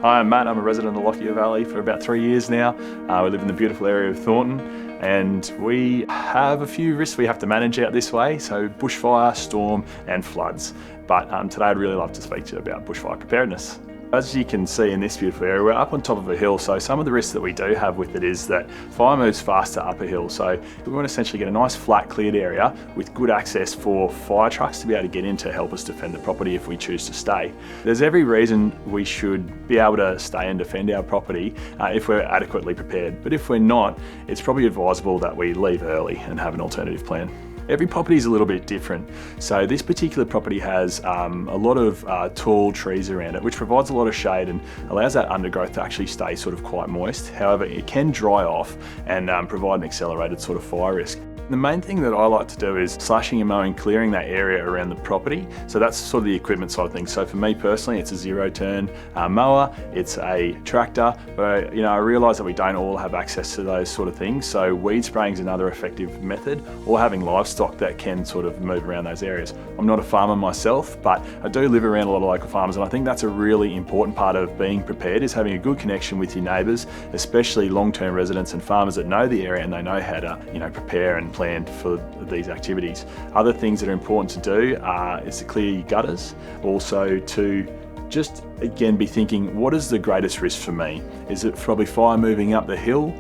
Hi, I'm Matt. I'm a resident of the Lockyer Valley for about 3 years now. We live in the beautiful area of Thornton, and we have a few risks we have to manage out this way, so bushfire, storm and floods. But today I'd really love to speak to you about bushfire preparedness. As you can see in this beautiful area, we're up on top of a hill, so some of the risks that we do have with it is that fire moves faster up a hill. So we want to essentially get a nice flat cleared area with good access for fire trucks to be able to get in to help us defend the property if we choose to stay. There's every reason we should be able to stay and defend our property if we're adequately prepared. But if we're not, it's probably advisable that we leave early and have an alternative plan. Every property is a little bit different. So this particular property has a lot of tall trees around it, which provides a lot of shade and allows that undergrowth to actually stay sort of quite moist. However, it can dry off and provide an accelerated sort of fire risk. The main thing that I like to do is slashing and mowing, clearing that area around the property. So that's sort of the equipment side of things. So for me personally, it's a zero-turn mower, it's a tractor, but I realise that we don't all have access to those sort of things. So weed spraying is another effective method, or having livestock that can sort of move around those areas. I'm not a farmer myself, but I do live around a lot of local farmers, and I think that's a really important part of being prepared, is having a good connection with your neighbours, especially long-term residents and farmers that know the area and they know how to prepare and planned for these activities. Other things that are important to do is to clear your gutters, also to just again be thinking, what is the greatest risk for me? Is it probably fire moving up the hill?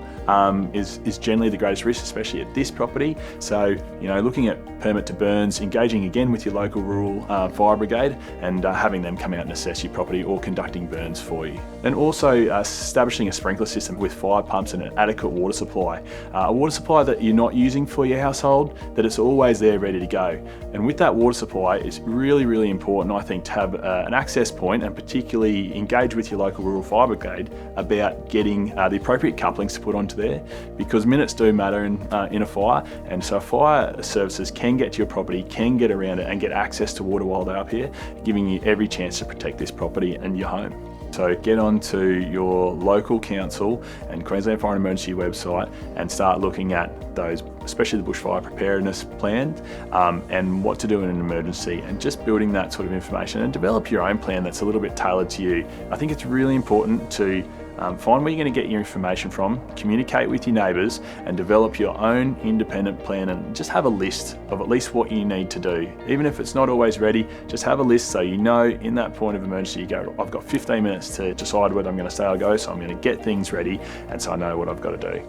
Is generally the greatest risk, especially at this property. So, looking at permit to burns, engaging again with your local rural fire brigade and having them come out and assess your property or conducting burns for you. And also establishing a sprinkler system with fire pumps and an adequate water supply. A water supply that you're not using for your household, that it's always there ready to go. And with that water supply, it's really, really important, I think, to have an access point and particularly engage with your local rural fire brigade about getting the appropriate couplings to put onto there, because minutes do matter in a fire, and so fire services can get to your property, can get around it and get access to water while they're up here, giving you every chance to protect this property and your home. So get onto your local council and Queensland Fire and Emergency website and start looking at those, especially the bushfire preparedness plan and what to do in an emergency, and just building that sort of information and develop your own plan that's a little bit tailored to you. I think it's really important to find where you're going to get your information from, communicate with your neighbours and develop your own independent plan, and just have a list of at least what you need to do. Even if it's not always ready, just have a list so in that point of emergency you go, I've got 15 minutes to decide whether I'm going to stay or go, so I'm going to get things ready and so I know what I've got to do.